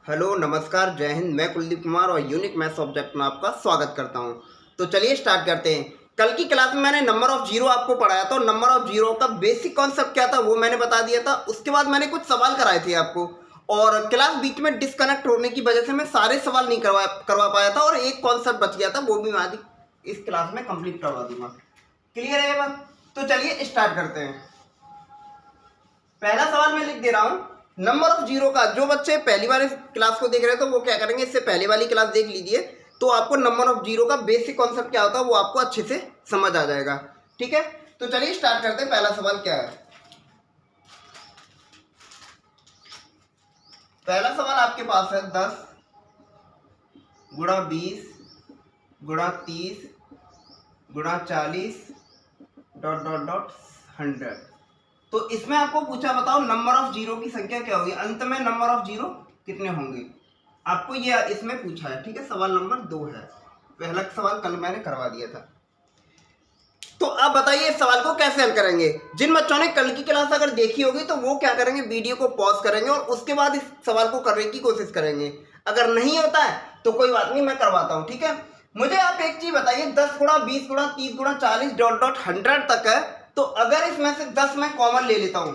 Hello नमस्कार जय हिंद। मैं कुलदीप कुमार और यूनिक मैथ्स सब्जेक्ट में आपका स्वागत करता हूं। तो चलिए स्टार्ट करते हैं। कल की क्लास में मैंने नंबर ऑफ जीरो आपको पढ़ाया था और नंबर ऑफ जीरो का बेसिक कॉन्सेप्ट क्या था वो मैंने बता दिया था। उसके बाद मैंने कुछ सवाल कराए थे आपको और क्लास बीच में डिस्कनेक्ट होने की वजह से मैं सारे सवाल नहीं करवा पाया था और एक कॉन्सेप्ट बच गया था, वो भी मैं आज इस क्लास में कंप्लीट करवा दूंगा। क्लियर है ये बात? तो चलिए स्टार्ट करते हैं। पहला सवाल मैं लिख दे रहा हूं। नंबर ऑफ जीरो का जो बच्चे पहली बार इस क्लास को देख रहे हैं तो वो क्या करेंगे, इससे पहले वाली क्लास देख लीजिए तो आपको नंबर ऑफ जीरो का बेसिक कॉन्सेप्ट क्या होता है वो आपको अच्छे से समझ आ जाएगा। ठीक है, तो चलिए स्टार्ट करते हैं। पहला सवाल क्या है? पहला सवाल आपके पास है 10 गुणा 20 गुणा 30 गुणा 40 डॉट डॉट डॉट 100। तो इसमें आपको पूछा बताओ नंबर ऑफ जीरो की संख्या क्या होगी, अंत में नंबर ऑफ जीरो कितने होंगे, आपको ये इसमें पूछा है। ठीक है, सवाल नंबर 2 है। पहला सवाल कल मैंने करवा दिया था। तो अब बताइए इस सवाल को कैसे हल करेंगे। जिन बच्चों ने कल की क्लास अगर देखी होगी तो वो क्या करेंगे, वीडियो को पॉज करेंगे और उसके बाद इस सवाल को करने की कोशिश करेंगे। अगर नहीं होता है तो कोई बात नहीं, मैं करवाता हूँ। ठीक है, मुझे आप एक चीज बताइए, 10 गुणा 20 गुणा 30 गुणा 40 डॉट डॉट 100 तक है। तो अगर इसमें से 10 मैं कॉमन ले लेता हूं,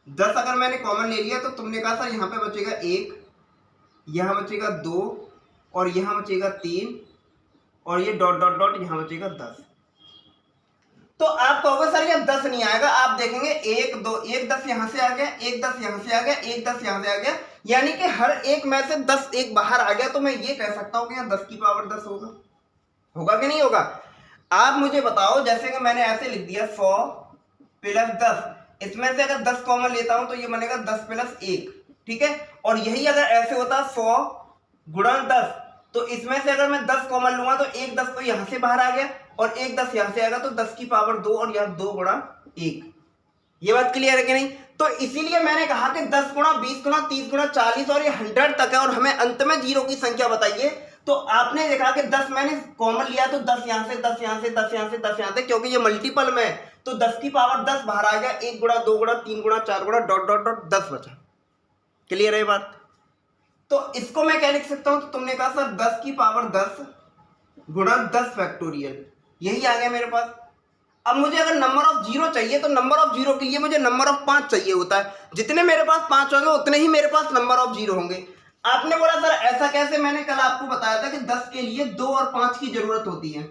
10 अगर मैंने कॉमन ले लिया तो तुमने कहा सर यहां पे बचेगा 1, यहां बचेगा 2 और यहां बचेगा 3 और ये डॉट डॉट डॉट यहां बचेगा 10। तो आप कहोगे सर ये 10 नहीं आएगा। आप देखेंगे 1 2 1 10 यहां से आ गया, 1 10 यहां से आ गया, 1 10 यहां से आ गया, यानी कि हर एक में से 10 एक बाहर आ गया। तो मैं ये कह सकता हूं कि यहाँ 10 की पावर 10 होगा। होगा कि नहीं होगा? आप मुझे बताओ, जैसे कि मैंने ऐसे लिख दिया 100 प्लस 10, इसमें से अगर 10 कॉमन लेता हूं तो ये बनेगा 10 प्लस 1। ठीक है, और यही अगर ऐसे होता 100 गुणा 10, तो इसमें से अगर मैं 10 कॉमन लूंगा तो एक 10 तो यहां से बाहर आ गया और एक 10 यहां से आएगा, तो 10 की पावर 2 और यहां 2 गुणा 1। ये बात क्लियर है कि नहीं? तो इसीलिए मैंने कहा कि 10 गुणा 20 गुणा 30 गुणा 40 और ये 100 तक है और हमें अंत में जीरो की संख्या बताइए। तो आपने देखा कि 10 मैंने कॉमन लिया तो 10 यहां से 10 यहां से 10 यहां से 10 यहां से, क्योंकि ये मल्टीपल में है तो 10 की पावर 10 बाहर आ गया। 1 गुणा 2 गुणा 3 गुणा 4 गुणा डॉट डॉट डॉट 10 बचा। क्लियर है बात? तो इसको मैं क्या लिख सकता हूं, तो तुमने कहा सर 10 की पावर 10 गुणा 10 फैक्टोरियल, यही आ गया मेरे पास। अब मुझे अगर नंबर ऑफ जीरो चाहिए तो नंबर ऑफ जीरो के लिए मुझे नंबर ऑफ 5 चाहिए होता है। जितने मेरे पास 5 होंगे उतने ही मेरे पास नंबर ऑफ जीरो होंगे। आपने बोला सर ऐसा कैसे? मैंने कल आपको बताया था कि 10 के लिए 2 और 5 की जरूरत होती है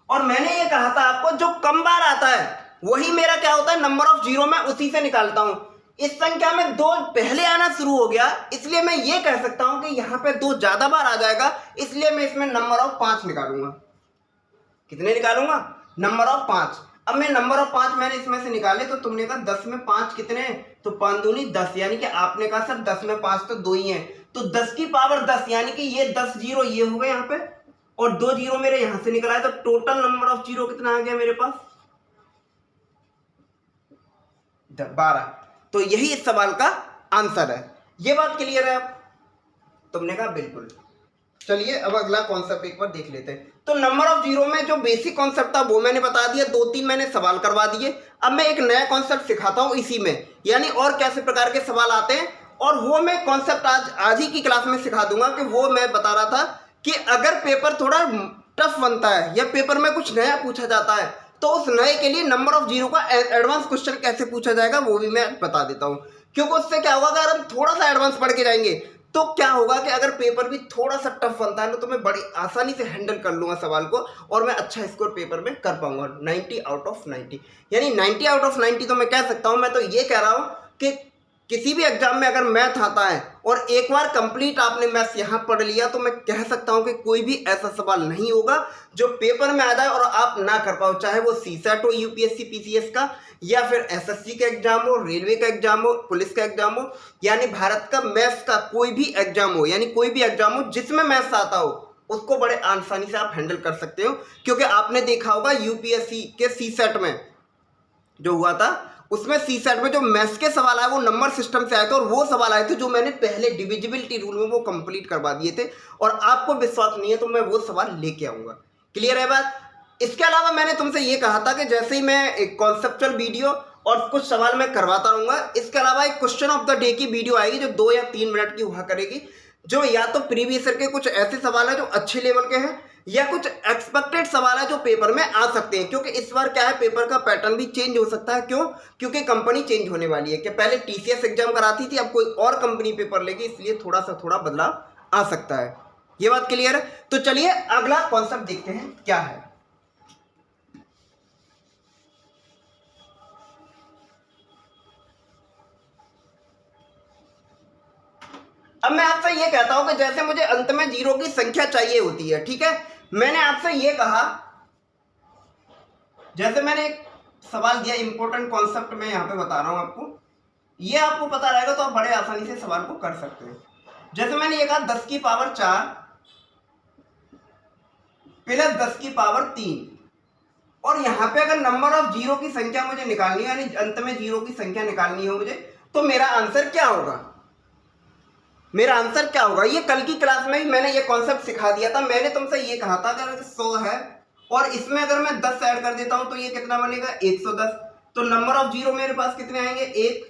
और मैंने ये कहा था आपको जो कम बार आता है वही मेरा क्या होता है, नंबर ऑफ जीरो। मैं उसी से निकालता हूं। इस संख्या में 2 पहले आना शुरू हो गया, इसलिए मैं ये कह सकता हूं कि यहां पे 2 ज्यादा बार आ जाएगा, इसलिए मैं इसमें नंबर ऑफ 5 निकालूंगा। कितने निकालूंगा? Number of 5। अब मैं नंबर ऑफ 5 मैंने इसमें से निकाले तो तुमने कहा 10 में 5 कितने हैं, तो 5 दूनी 10, यानी कि आपने कहा सर 10 में 5 तो 2 ही हैं, तो 10 की पावर 10 यानी कि ये 10 जीरो ये हो गए यहाँ पे और 2 जीरो मेरे यहां से निकला है, तो टोटल नंबर ऑफ जीरो कितना आ गया मेरे पास? 12। तो यही इस सवाल का आंसर है। ये बात क्लियर है? अब तुमने कहा बिल्कुल। चलिए अब अगला कॉन्सेप्ट एक बार देख लेते हैं। तो नंबर ऑफ जीरो में जो बेसिक कॉन्सेप्ट था वो मैंने बता दिया, 2-3 मैंने सवाल करवा दिए। अब मैं एक नया कॉन्सेप्ट सिखाता हूं इसी में, यानी और कैसे प्रकार के सवाल आते हैं और वो मैं कॉन्सेप्ट आज ही की क्लास में सिखा दूंगा। कि वो मैं बता रहा था कि अगर पेपर थोड़ा टफ बनता है या पेपर में कुछ नया पूछा जाता है तो उस नए के लिए नंबर ऑफ जीरो का एडवांस क्वेश्चन कैसे पूछा जाएगा वो भी मैं बता देता हूं। क्योंकि उससे क्या होगा, अगर हम थोड़ा सा एडवांस पढ़ के जाएंगे तो क्या होगा कि अगर पेपर भी थोड़ा सा टफ बनता है ना तो मैं बड़ी आसानी से हैंडल कर लूंगा सवाल को और मैं अच्छा स्कोर पेपर में कर पाऊंगा। 90 आउट ऑफ 90, यानी 90 आउट ऑफ 90 तो मैं कह सकता हूं। मैं तो ये कह रहा हूं कि किसी भी एग्जाम में अगर मैथ आता है और एक बार कंप्लीट आपने मैथ्स यहाँ पढ़ लिया तो मैं कह सकता हूँ कि कोई भी ऐसा सवाल नहीं होगा जो पेपर में आ जाए और आप ना कर पाओ, चाहे वो सीसेट हो, यूपीएससी पीसीएस का, या फिर एसएससी का एग्जाम हो, रेलवे का एग्जाम हो, पुलिस का एग्जाम हो, यानी भारत का मैथ्स का कोई भी एग्जाम हो, यानी कोई भी एग्जाम हो जिसमें मैथ्स आता हो उसको बड़े आसानी से आप हैंडल कर सकते हो। क्योंकि आपने देखा होगा यूपीएससी के सीसेट में जो हुआ था उसमें सीसेट में जो मैथ्स के सवाल आए वो नंबर सिस्टम से आए थे और वो सवाल आए थे जो मैंने पहले डिविजिबिलिटी रूल में वो कंप्लीट करवा दिए थे और आपको विश्वास नहीं है तो मैं वो सवाल लेके आऊंगा। क्लियर है बात? इसके अलावा मैंने तुमसे ये कहा था कि जैसे ही मैं एक कॉन्सेप्चुअल वीडियो और कुछ सवाल मैं करवाता रहूंगा। इसके अलावा एक क्वेश्चन ऑफ द डे की वीडियो आएगी जो 2 या 3 मिनट की हुआ करेगी, जो या तो प्रीवियस ईयर के कुछ ऐसे सवाल है जो अच्छे लेवल के हैं या कुछ एक्सपेक्टेड सवाल है जो पेपर में आ सकते हैं, क्योंकि इस बार क्या है, पेपर का पैटर्न भी चेंज हो सकता है। क्यों? क्योंकि कंपनी चेंज होने वाली है, कि पहले टीसीएस एग्जाम कराती थी, अब कोई और कंपनी पेपर लेगी, इसलिए थोड़ा बदलाव आ सकता है। ये बात क्लियर है? तो चलिए अगला कॉन्सेप्ट देखते हैं क्या है। अब मैं आपसे ये कहता हूं कि जैसे मुझे अंत में जीरो की संख्या चाहिए होती है, ठीक है, मैंने आपसे ये कहा, जैसे मैंने एक सवाल दिया, इंपॉर्टेंट कॉन्सेप्ट मैं यहां पे बता रहा हूं आपको, ये आपको पता रहेगा तो आप बड़े आसानी से सवाल को कर सकते हैं। जैसे मैंने ये कहा 10 की पावर 4 प्लस 10 की पावर 3, और यहां पे अगर नंबर ऑफ जीरो की संख्या मुझे निकालनी है, यानी अंत में जीरो की संख्या निकालनी हो मुझे, तो मेरा आंसर क्या होगा? मेरा आंसर क्या होगा? ये कल की क्लास में भी मैंने ये कॉन्सेप्ट सिखा दिया था। मैंने तुमसे ये कहा था अगर 100 है और इसमें अगर मैं 10 ऐड कर देता हूं तो ये कितना बनेगा? 110। तो नंबर ऑफ जीरो मेरे पास कितने आएंगे? 1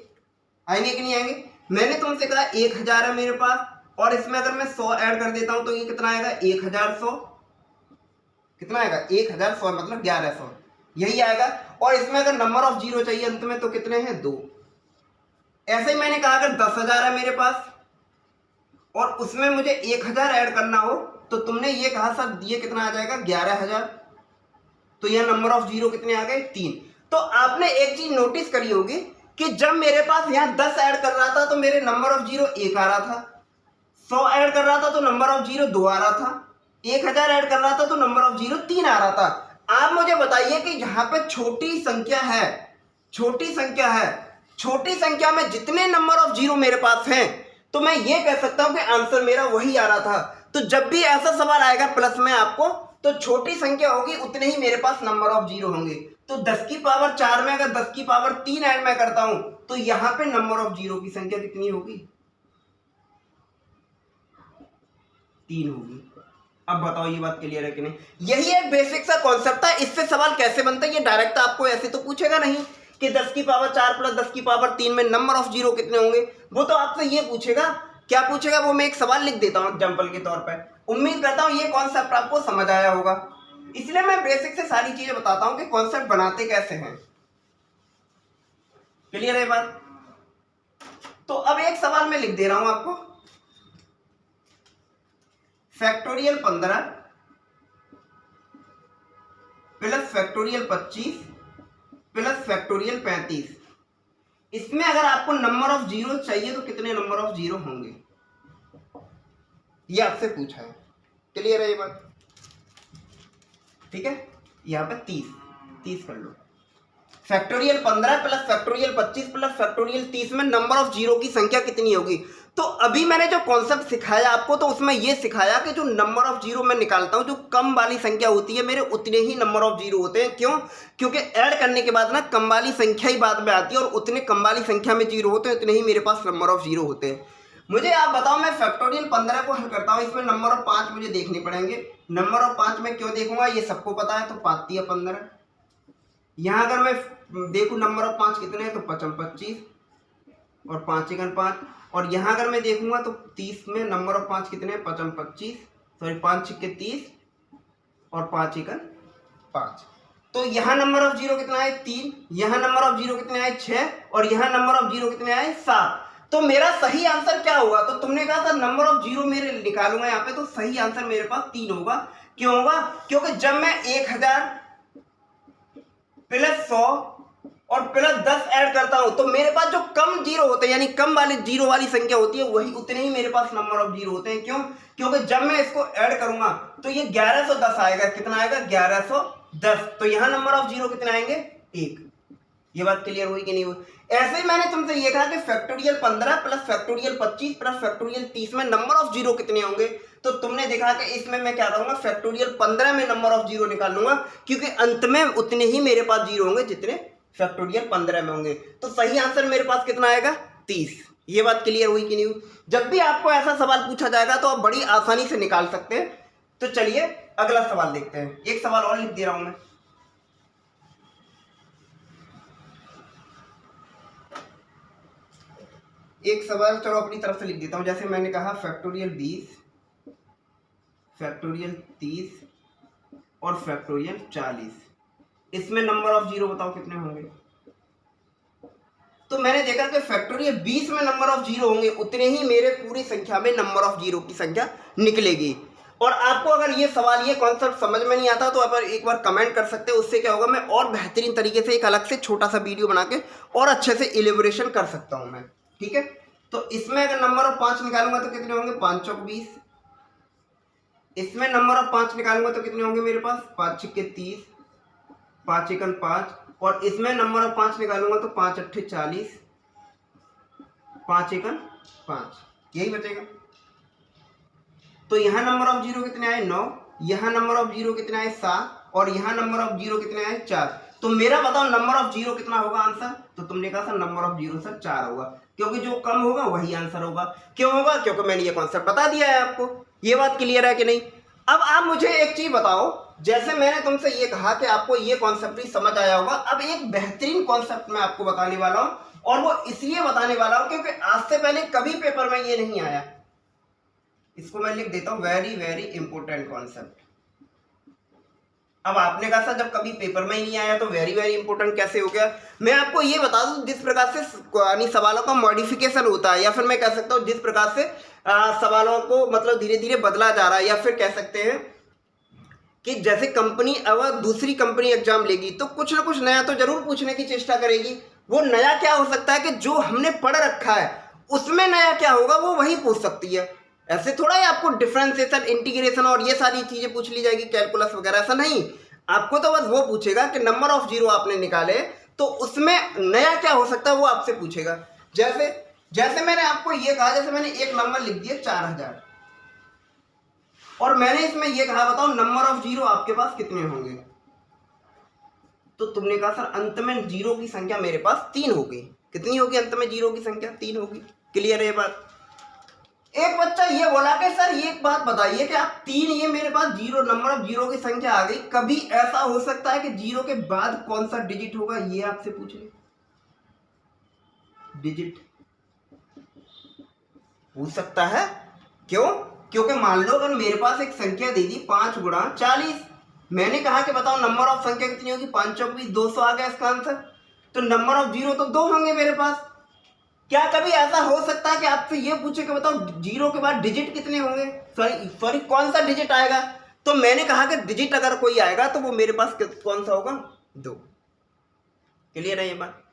आएंगे कि नहीं आएंगे? मैंने तुमसे कहा 1000 है मेरे पास, और इसमें अगर मैं 100 ऐड कर देता हूं तो ये कितना आएगा? 1100। कितना आएगा? 1100 मतलब 1100, यही आएगा। और इसमें अगर नंबर ऑफ जीरो चाहिए अंत में तो कितने हैं? 2। ऐसे ही मैंने कहा अगर 10,000 है मेरे पास और उसमें मुझे 1000 ऐड करना हो तो तुमने ये कहा सर ये कितना आ जाएगा? 11,000। तो यह नंबर ऑफ जीरो कितने आ गए? 3। तो आपने एक चीज नोटिस करी होगी कि जब मेरे पास यहां 10 ऐड कर रहा था तो मेरे नंबर ऑफ जीरो 1 आ रहा था, 100 ऐड कर रहा था तो नंबर ऑफ जीरो 2 आ रहा था, 1000 ऐड कर रहा था तो नंबर ऑफ जीरो 3 आ रहा था। आप मुझे बताइए कि यहां पे छोटी संख्या है, छोटी संख्या में जितने नंबर ऑफ जीरो मेरे पास हैं, तो मैं ये कह सकता हूं कि आंसर मेरा वही आ रहा था। तो जब भी ऐसा सवाल आएगा प्लस में आपको, तो छोटी संख्या होगी उतने ही मेरे पास नंबर ऑफ जीरो होंगे। तो 10 की पावर 4 में अगर 10 की पावर 3 ऐड मैं करता हूं तो यहां पे नंबर ऑफ जीरो की संख्या कितनी होगी? 3 होगी। अब बताओ ये बात क्लियर है कि नहीं? यही एक बेसिक सा कॉन्सेप्ट था। इससे सवाल कैसे बनता है? ये डायरेक्ट आपको ऐसे तो पूछेगा नहीं कि 10 की पावर 4 प्लस 10 की पावर 3 में नंबर ऑफ जीरो कितने होंगे। वो तो आपसे ये पूछेगा, क्या पूछेगा वो मैं एक सवाल लिख देता हूं एग्जांपल के तौर पर। उम्मीद करता हूं ये कॉन्सेप्ट आपको समझ आया होगा, इसलिए मैं बेसिक से सारी चीजें बताता हूं कि कॉन्सेप्ट बनाते कैसे हैं। क्लियर है बात? तो अब एक सवाल मैं लिख दे रहा हूं आपको, factorial 15 plus factorial 25 plus factorial 35। इसमें अगर आपको नंबर ऑफ जीरो चाहिए तो कितने नंबर ऑफ जीरो होंगे, ये आपसे पूछा है। क्लियर है ये बात? ठीक है, यहां पे 30 कर लो। Factorial 15 plus factorial 25 plus factorial 30 में नंबर ऑफ जीरो की संख्या कितनी होगी? तो अभी मैंने जो कॉन्सेप्ट सिखाया आपको, तो उसमें यह सिखाया कि जो नंबर ऑफ जीरो मैं निकालता हूं, जो कम वाली संख्या होती है मेरे उतने ही नंबर ऑफ जीरो होते हैं। क्यों? क्योंकि ऐड करने के बाद ना कम वाली संख्या ही बाद में आती है, और उतने कम वाली संख्या में जीरो होते हैं उतने ही मेरे पास नंबर ऑफ जीरो होते हैं। मुझे आप बताओ, मैं फैक्टोरियल 15 को हल करता हूं, इसमें नंबर ऑफ 5 मुझे देखने पड़ेंगे। नंबर ऑफ 5 में क्यों देखूंगा? ये सबको पता है, तो 5 या 15। यहां अगर मैं देखूं नंबर ऑफ 5 कितने हैं, तो 25 और 5 एकन 5। और यहां अगर मैं देखूंगा तो 30 में नंबर ऑफ 5 कितने हैं? 25, सॉरी 5 छिक्के 30 और 5 एकन 5। तो यहां नंबर ऑफ जीरो कितना है? 3। यहां नंबर ऑफ जीरो कितने आए? 6। और यहां नंबर ऑफ जीरो कितने आए? 7। तो मेरा सही आंसर क्या होगा? तो तुमने कहा था नंबर ऑफ जीरो मेरे निकालूंगा यहाँ पे, तो सही आंसर मेरे पास 3 होगा। क्यों होगा? क्योंकि जब मैं 1000 प्लस 100 और प्लस 10 ऐड करता हूं तो मेरे पास जो कम जीरो होते हैं, यानी कम वाले जीरो वाली संख्या होती है, वही उतने ही मेरे पास नंबर ऑफ जीरो होते हैं। क्यों? क्योंकि जब मैं इसको ऐड करूंगा तो ये 1110 आएगा। कितना आएगा? 1110। तो यहां नंबर ऑफ जीरो कितने आएंगे? 1। ये बात क्लियर हुई कि नहीं हुई? ऐसे ही मैंने तुमसे ये कहा कि factorial 15 plus factorial 25 plus factorial 30 में नंबर ऑफ जीरो कितने होंगे। तो तुमने देखा कि इसमें मैं क्या करूंगा? फैक्टोरियल 15 में नंबर ऑफ जीरो निकाल लूंगा, क्योंकि अंत में उतने ही मेरे पास जीरो होंगे जितने फैक्टोरियल 15 में होंगे। तो सही आंसर मेरे पास कितना आएगा? 30। ये बात क्लियर हुई कि नहीं हुई? जब भी आपको ऐसा सवाल पूछा जाएगा तो आप बड़ी आसानी से निकाल सकते हैं। तो चलिए अगला सवाल देखते हैं। एक सवाल और लिख दे रहा हूं मैं, एक सवाल चलो अपनी तरफ से लिख देता हूँ। जैसे मैंने कहा फैक्टोरियल 20, फैक्टोरियल 30 और फैक्टोरियल 40, इसमें नंबर ऑफ जीरो बताओ कितने होंगे। तो मैंने देखा कि फैक्टोरियल 20 में नंबर ऑफ जीरो होंगे, उतने ही मेरे पूरी संख्या में नंबर ऑफ जीरो की संख्या निकलेगी। और आपको अगर ये सवाल, ये कॉन्सेप्ट समझ में नहीं आता तो आप एक बार कमेंट कर सकते हो। उससे क्या होगा, मैं और बेहतरीन तरीके से एक अलग से छोटा सा वीडियो बना के और अच्छे से इलेबोरेशन कर सकता हूं मैं, ठीक है। तो इसमें अगर नंबर ऑफ 5 निकालूंगा तो कितने होंगे, 5 चौक 20। इसमें नंबर ऑफ 5 निकालूंगा तो कितने होंगे मेरे पास, 5 छिक्के 30, 5 एकन 5। और इसमें नंबर ऑफ 5 निकालूंगा तो 5 अट्ठे 40, 5 एकन 5, यही बचेगा। तो यहाँ नंबर ऑफ जीरो कितने आए, 9। यहाँ नंबर ऑफ जीरो कितने आए, 7। और यहाँ नंबर ऑफ जीरो कितने आए, 4। तो मेरा बताओ नंबर ऑफ जीरो कितना होगा आंसर। तो तुमने कहा sir number of zero sir 4 होगा, क्योंकि जो कम होगा वही आंसर होगा। क्यों होगा, क्योंकि मैंने ये कॉन्सेप्ट बता दिया है आपको। ये बात क्लियर है कि नहीं। अब आप मुझे एक चीज बताओ, जैसे मैंने तुमसे ये कहा कि आपको ये कॉन्सेप्ट भी समझ आया होगा, अब एक बेहतरीन कॉन्सेप्ट मैं आपको बताने वाला हूं। और वो इसलिए बताने वाला हूं क्योंकि आज से पहले कभी पेपर में ये नहीं आया। इसको मैं लिख देता हूं, वेरी वेरी इंपॉर्टेंट कॉन्सेप्ट। अब आपने कहा सर जब कभी पेपर में ही नहीं आया तो वेरी वेरी इंपॉर्टेंट कैसे हो गया। मैं आपको ये बता दूं, जिस प्रकार से सवालों का मॉडिफिकेशन होता है, या फिर मैं कह सकता हूं जिस प्रकार से सवालों को मतलब धीरे धीरे बदला जा रहा है, या फिर कह सकते हैं कि जैसे कंपनी अब दूसरी कंपनी एग्जाम लेगी तो कुछ ना कुछ नया तो जरूर पूछने की चेष्टा करेगी। वो नया क्या हो सकता है कि जो हमने पढ़ रखा है उसमें नया क्या होगा वो वही पूछ सकती है। ऐसे थोड़ा ही आपको डिफरेंशिएशन, इंटीग्रेशन और ये सारी चीजें पूछ ली जाएगी, कैलकुलस वगैरह, ऐसा नहीं। आपको तो बस वो पूछेगा कि नंबर ऑफ जीरो आपने निकाले तो उसमें नया क्या हो सकता है वो आपसे पूछेगा। जैसे मैंने आपको ये कहा, जैसे मैंने एक नंबर लिख दिया 4000 और मैंने इसमें ये कहा बताओ नंबर ऑफ जीरो आपके पास कितने होंगे। तो तुमने कहा सर अंत में जीरो की संख्या मेरे पास 3 होगी। कितनी होगी अंत में जीरो की संख्या, 3 होगी। क्लियर है ये बात। एक बच्चा ये बोला कि सर ये एक बात बताइए कि आप 3, ये मेरे पास जीरो, नंबर ऑफ जीरो की संख्या आ गई, कभी ऐसा हो सकता है कि जीरो के बाद कौन सा डिजिट होगा, ये आपसे पूछ ले। डिजिट पूछ सकता है, क्यों, क्योंकि मान लो अगर मेरे पास एक संख्या दे दी 5 गुणा 40, मैंने कहा कि बताओ नंबर ऑफ संख्या कितनी होगी, 5 चौक 20, 200 आ गया इसका आंसर। तो नंबर ऑफ जीरो तो 2 होंगे मेरे पास। क्या कभी ऐसा हो सकता है कि आपसे ये पूछे कि बताओ जीरो के बाद डिजिट कितने होंगे, सॉरी कौन सा डिजिट आएगा। तो मैंने कहा कि डिजिट अगर कोई आएगा तो वो मेरे पास कौन सा होगा, 2। क्लियर है ये बात।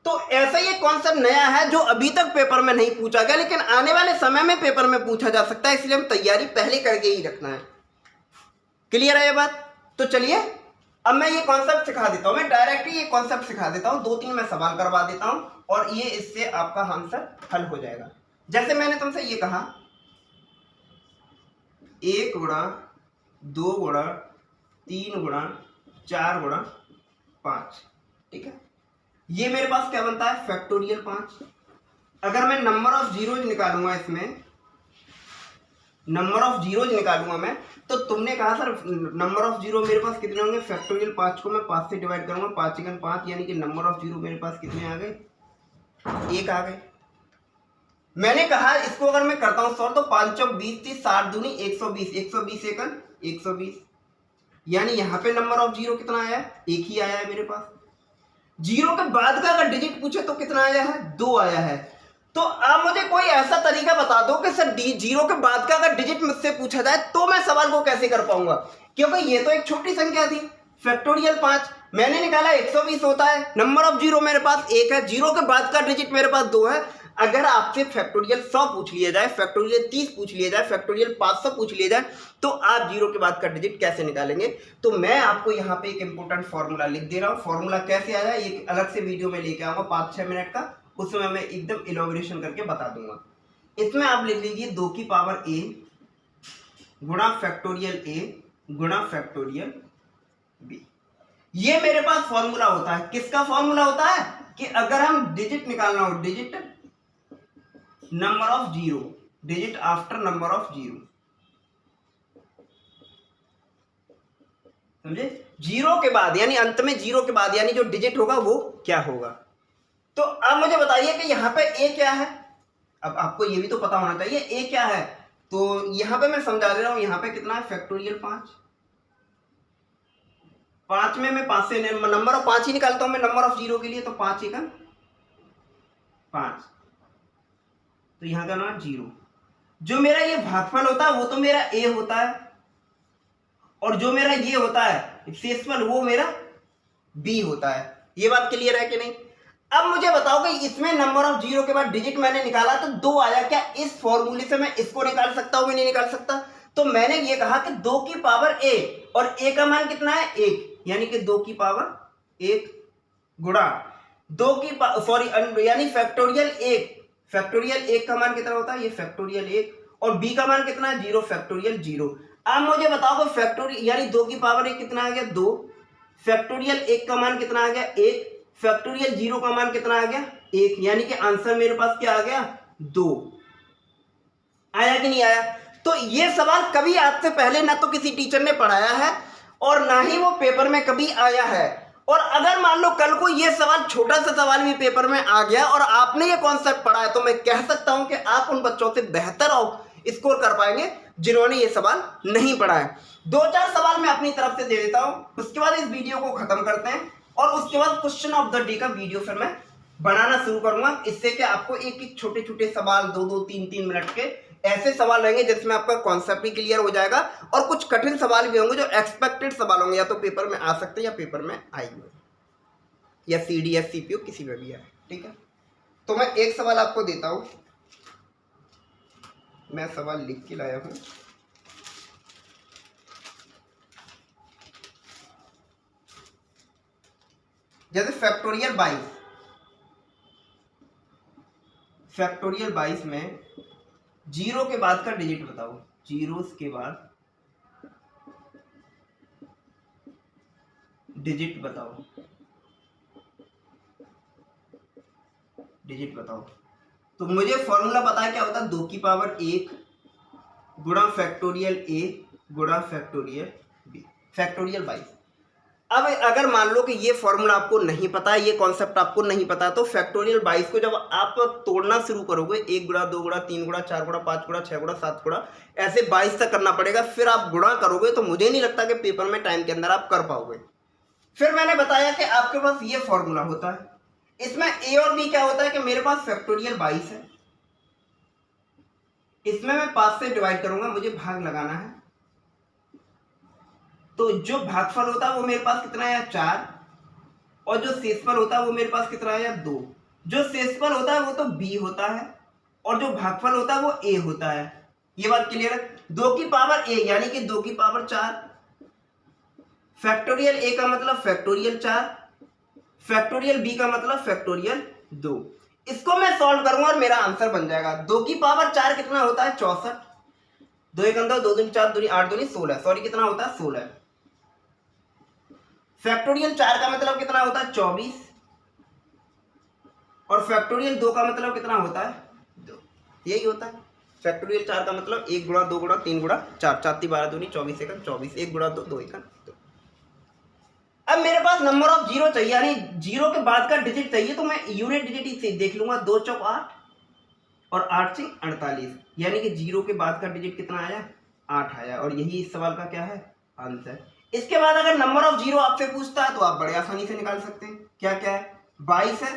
तो ऐसा ये कॉन्सेप्ट नया है जो अभी तक पेपर में नहीं पूछा गया, लेकिन आने वाले समय में पेपर में पूछा जा सकता है, इसलिए हम तैयारी पहले करके ही रखना है। क्लियर है ये बात। तो चलिए अब मैं ये कॉन्सेप्ट सिखा देता हूं, मैं डायरेक्टली ये कॉन्सेप्ट सिखा देता हूं, 2-3 मैं सवाल करवा देता हूं और ये इससे आपका आंसर हल हो जाएगा। जैसे मैंने तुमसे ये कहा 1 गुणा 2 गुणा 3 गुणा 4 गुणा 5, ठीक है। ये मेरे पास क्या बनता है, फैक्टोरियल 5। अगर मैं नंबर ऑफ जीरोज निकालूंगा, इसमें नंबर ऑफ जीरोज निकालूंगा मैं, तो तुमने कहा सर नंबर ऑफ जीरो मेरे पास कितने होंगे, फैक्टोरियल 5 को मैं 5 से डिवाइड करूंगा, 5 एकन 5, यानी कि नंबर ऑफ जीरो मेरे पास कितने आ गए, 1 आ गए। मैंने कहा इसको अगर मैं करता हूं सॉल्व तो 5 चौक 20 30 60 दूनी 120, 120 एकन 120, यानी यहां पे नंबर ऑफ जीरो कितना आया है, 1 ही आया है मेरे पास। जीरो के बाद का अगर डिजिट पूछे तो कितना आया है, 2 आया है। तो आप मुझे कोई ऐसा तरीका बता दो कि सर जीरो के बाद का अगर डिजिट मुझसे पूछा जाए तो मैं सवाल को कैसे कर पाऊंगा, क्योंकि ये तो एक छोटी संख्या थी। फैक्टोरियल 5 मैंने निकाला 120 होता है, नंबर ऑफ जीरो मेरे पास 1 है, जीरो के बाद का डिजिट मेरे पास 2 है। अगर आपसे फैक्टोरियल 100 पूछ लिया जाए, फैक्टोरियल 30 पूछ लिया जाए, फैक्टोरियल 500 पूछ लिया जाए, तो आप जीरो के बाद का डिजिट कैसे निकालेंगे। तो मैं आपको यहाँ पे एक इंपॉर्टेंट फॉर्मूला लिख दे रहा हूँ। फॉर्मूला कैसे आया एक अलग से वीडियो में लेके आऊंगा 5-6 मिनट का, उसमें मैं एकदम इलॉबरेशन करके बता दूंगा। इसमें आप लिख लीजिए 2 की पावर a गुणा फैक्टोरियल a गुणा फैक्टोरियल b। ये मेरे पास फॉर्मूला होता है। किसका फॉर्मूला होता है कि अगर हम डिजिट निकालना हो, digit number of zero, digit after number of zero, समझे, जीरो के बाद यानी अंत में जीरो के बाद यानी जो डिजिट होगा वो क्या होगा। तो अब मुझे बताइए कि यहां पे ए क्या है, अब आपको ये भी तो पता होना चाहिए ए क्या है। तो यहाँ पे मैं समझा दे रहा हूँ, यहाँ पे कितना है फैक्टोरियल 5। 5 में मैं 5 से नंबर ऑफ 5 ही निकालता हूँ मैं नंबर ऑफ 0 के लिए, तो 5 एक 5, तो यहाँ का नाम 0। जो मेरा ये भागफल होता है वो तो मेरा ए होता है, और जो मेरा ये होता है शेषफल वो मेरा बी होता है। ये बात क्लियर है कि नहीं। अब मुझे बताओ कि इसमें नंबर ऑफ 0 के बाद डिजिट मैंने निकाला तो 2 आया, क्या इस फॉर्मूले से मैं इसको निकाल सकता हूं? नहीं निकाल सकता। तो मैंने ये कहा कि 2 की पावर a, और a का मान कितना है 1, यानी कि 2 की पावर 1 गुणा 2 की सॉरी यानी फैक्टोरियल 1। फैक्टोरियल 1 का मान कितना होता है, ये फैक्टोरियल 1, और b का मान कितना है 0, फैक्टोरियल 0। अब मुझे बताओ कि फैक्टोरियल यानी 2 की पावर 1 कितना आ गया 2, फैक्टोरियल 1 का मान कितना आ गया 1, फैक्टोरियल 0 का मान कितना आ गया 1, यानी कि आंसर मेरे पास क्या आ गया 2। आया कि नहीं आया? तो ये सवाल कभी आज से पहले ना तो किसी टीचर ने पढ़ाया है और ना ही वो पेपर में कभी आया है। और अगर मान लो कल को ये सवाल, छोटा सा सवाल भी पेपर में आ गया और आपने ये कॉन्सेप्ट पढ़ा है, तो मैं कह सकता हूं कि आप उन बच्चों से बेहतर स्कोर कर पाएंगे जिन्होंने ये सवाल नहीं पढ़ा है। 2-4 सवाल मैं अपनी तरफ से दे देता हूं, उसके बाद इस वीडियो को खत्म करते हैं, और उसके बाद क्वेश्चन ऑफ द डे का वीडियो फिर मैं बनाना शुरू करूंगा। इससे कि आपको एक एक छोटे छोटे सवाल 2-2, 3-3 मिनट के ऐसे सवाल रहेंगे जिसमें आपका कॉन्सेप्ट भी क्लियर हो जाएगा, और कुछ कठिन सवाल भी होंगे जो एक्सपेक्टेड सवाल होंगे, या तो पेपर में आ सकते हैं या पेपर में आएंगे, या CDS CPO किसी में भी आए। ठीक है, तो मैं एक सवाल आपको देता हूं, मैं सवाल लिख के लाया हूं। जैसे फैक्टोरियल 22 में 0 के बाद का डिजिट बताओ, जीरोस के बाद डिजिट बताओ, डिजिट बताओ। तो मुझे फॉर्मूला पता है क्या होता है, 2 की पावर 1 गुणा फैक्टोरियल a गुणा फैक्टोरियल b, फैक्टोरियल 22। अब अगर मान लो कि ये फॉर्मूला आपको नहीं पता है, ये कॉन्सेप्ट आपको नहीं पता, तो फैक्टोरियल 22 को जब आप तोड़ना शुरू करोगे 1 गुणा 2 गुणा 3 गुणा 4 गुणा 5 गुणा 6 गुणा 7 गुणा, ऐसे 22 तक करना पड़ेगा, फिर आप गुणा करोगे, तो मुझे नहीं लगता कि पेपर में टाइम के अंदर आप कर पाओगे। फिर मैंने बताया कि आपके पास ये फॉर्मूला होता है, इसमें a और b क्या होता है कि मेरे पास फैक्टोरियल 22 है, इसमें मैं 5 से डिवाइड करूंगा, मुझे भाग लगाना है, तो जो भागफल होता है वो मेरे पास कितना है 4, और जो शेषफल होता है वो मेरे पास कितना है 2। जो शेषफल होता है वो तो b होता है, और जो भागफल होता है वो a होता है। ये बात क्लियर है। 2 की पावर a यानी कि 2 की पावर 4, फैक्टोरियल a का मतलब फैक्टोरियल 4, फैक्टोरियल b का मतलब फैक्टोरियल 2। इसको मैं सॉल्व करूंगा और मेरा आंसर बन जाएगा। 2 की पावर 4 कितना होता है 64, 2 1 2 2 4 2 8 2 16, सॉरी कितना होता है 16। फैक्टोरियल 4 का मतलब कितना होता है 24, और फैक्टोरियल 2 का मतलब कितना होता है 2, यही होता है। फैक्टोरियल 4 का मतलब 1 गुणा 2 गुणा 3 गुणा 4, 4 3 12 2 24 1 24, 1 गुणा 2 2 1 2। अब मेरे पास नंबर ऑफ 0 चाहिए, यानी 0 के बाद का डिजिट चाहिए, तो मैं यूनिट डिजिट से देख लूंगा, 2 चौक 8 और 8 से 48, यानी कि 0 के बाद का डिजिट कितना आया 8 आया, और यही इस सवाल का क्या है आंसर। इसके बाद अगर नंबर ऑफ 0 आपसे पूछता है तो आप बड़े आसानी से निकाल सकते हैं। क्या क्या है 22 है,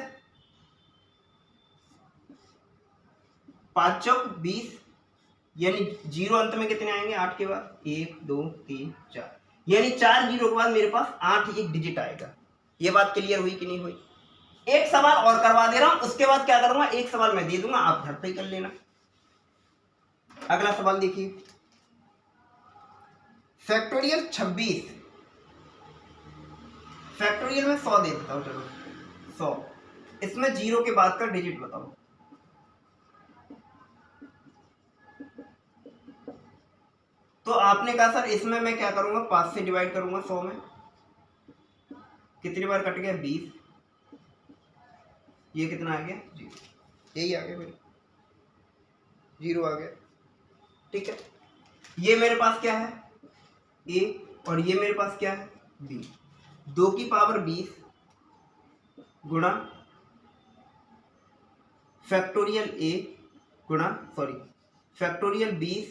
5 चौक 20, यानी 0 अंत में कितने आएंगे 8 के बाद 1 2 3 4, यानी 4 0 के बाद मेरे पास 8 एक डिजिट आएगा। ये बात क्लियर हुई कि नहीं हुई? एक सवाल और करवा दे रहा हूं, उसके बाद क्या करूंगा, एक सवाल मैं दे दूंगा, आप घर पे ही कर लेना। अगला सवाल देखिए, फैक्टोरियल 26, फैक्टोरियल में 100 दे देता हूं, चलो 100, इसमें 0 के बाद का डिजिट बताओ। तो आपने कहा सर इसमें मैं क्या करूंगा 5 से डिवाइड करूंगा 100 में, कितनी बार कट गया 20, ये कितना आ गया 0, यही आ गया मेरे 0 आ गया। ठीक है, ये मेरे पास क्या है a, और ये मेरे पास क्या है b। 2 की पावर 20 गुणा फैक्टोरियल a फैक्टोरियल 20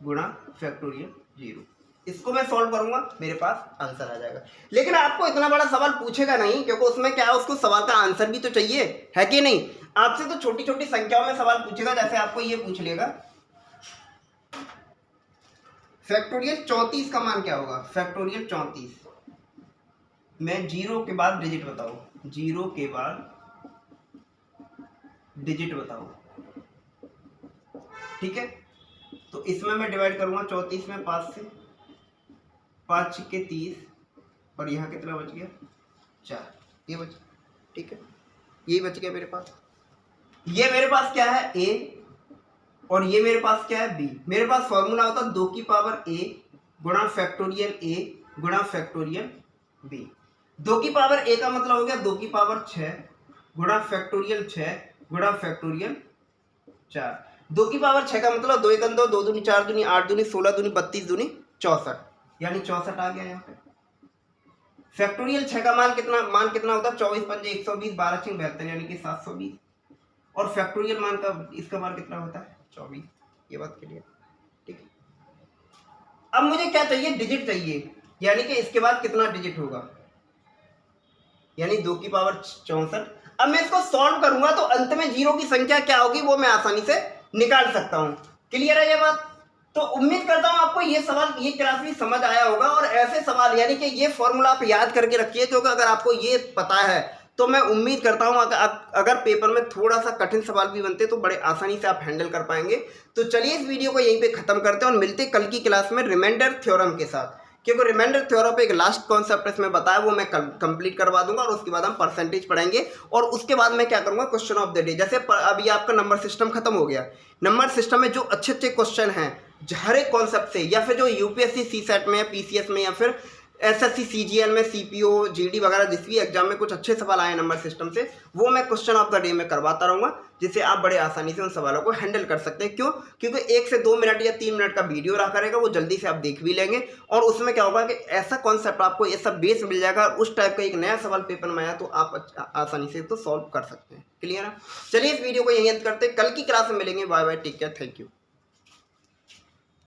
गुणा फैक्टोरियल 0। इसको मैं सॉल्व करूंगा, मेरे पास आंसर आ जाएगा। लेकिन आपको इतना बड़ा सवाल पूछेगा नहीं, क्योंकि उसमें क्या है, उसको सवाल का आंसर भी तो चाहिए, है कि नहीं। आपसे तो छोटी छोटी संख्याओं में सवाल पूछेगा, जैसे आपको ये पूछ लेगा फैक्टोरियल 34 का मान क्या होगा। फैक्टोरियल 34 में 0 के बाद डिजिट बताओ, 0 के बाद डिजिट बताओ, ठीक है। तो इसमें मैं डिवाइड करूंगा 34 में 5 से, 5 छिक्के 30, और यहाँ कितना बच गया 4, ये बच, ठीक है, ये बच गया मेरे पास। ये मेरे पास क्या है a, और ये मेरे पास क्या है b। मेरे पास फॉर्मूला होता है 2 की पावर a गुणा फैक्टोरियल a गुणा फैक्टोरियल b। 2 की पावर a का मतलब हो गया 2 की पावर 6 गुणा फैक्टोरियल 6 गुणा फैक्टोरियल 4। 2 की पावर 6 का मतलब 2 1 2, 2 दूनी 4 दूनी 8 दूनी 16 दूनी 32 दूनी 64, यानी 64 आ गया यहाँ पे। फैक्टोरियल 6 का मान कितना होता है 24 पंजे 120, 12 6 72, यानी कि 720। और फैक्टोरियल मान का इसका मान कितना होता है 24। ये बात क्लियर, ठीक है। अब मुझे क्या चाहिए, डिजिट चाहिए, यानी कि इसके बाद कितना डिजिट होगा, यानी 2 की पावर 64। अब मैं इसको सॉल्व करूंगा तो अंत में 0 की संख्या क्या होगी वो मैं आसानी से निकाल सकता हूं। क्लियर है ये बात। तो उम्मीद करता हूं आपको ये सवाल, ये क्लास भी समझ आया होगा। और ऐसे सवाल, यानी कि ये फॉर्मूला आप याद करके रखिए, क्योंकि अगर आपको ये पता है तो मैं उम्मीद करता हूं अगर पेपर में थोड़ा सा कठिन सवाल भी बनते तो बड़े आसानी से आप हैंडल कर पाएंगे। तो चलिए इस वीडियो को यहीं पे खत्म करते हैं और मिलते कल की क्लास में रिमाइंडर थ्योरम के साथ, क्योंकि रिमाइंडर थ्योरम पे एक लास्ट कॉन्सेप्ट इसमें बताया वो मैं कंप्लीट करवा दूंगा, और उसके बाद हम परसेंटेज पढ़ेंगे। और उसके बाद मैं क्या करूंगा, क्वेश्चन ऑफ द डे। जैसे अभी आपका नंबर सिस्टम खत्म हो गया, नंबर सिस्टम में जो अच्छे अच्छे क्वेश्चन हैं हर एक कॉन्सेप्ट से, या फिर जो यूपीएससी सीसेट में या पीसीएस में या फिर एसएससी सीजीएल में सीपीओ जीडी वगैरह जिस भी एग्जाम में कुछ अच्छे सवाल आए नंबर सिस्टम से, वो मैं क्वेश्चन ऑफ द डे में करवाता रहूँगा, जिससे आप बड़े आसानी से उन सवालों को हैंडल कर सकते हैं। क्यों? क्योंकि 1 से 2 मिनट या 3 मिनट का वीडियो रहा करेगा, वो जल्दी से आप देख भी लेंगे। और उसमें क्या होगा कि ऐसा कॉन्सेप्ट आपको ये सब बेस मिल जाएगा, और उस टाइप का एक नया सवाल पेपर में आया तो आप आसानी से तो सॉल्व कर सकते हैं। क्लियर है। चलिए इस वीडियो को यहीं अंत करते हैं, कल की क्लास में मिलेंगे। Bye bye, take care, thank you.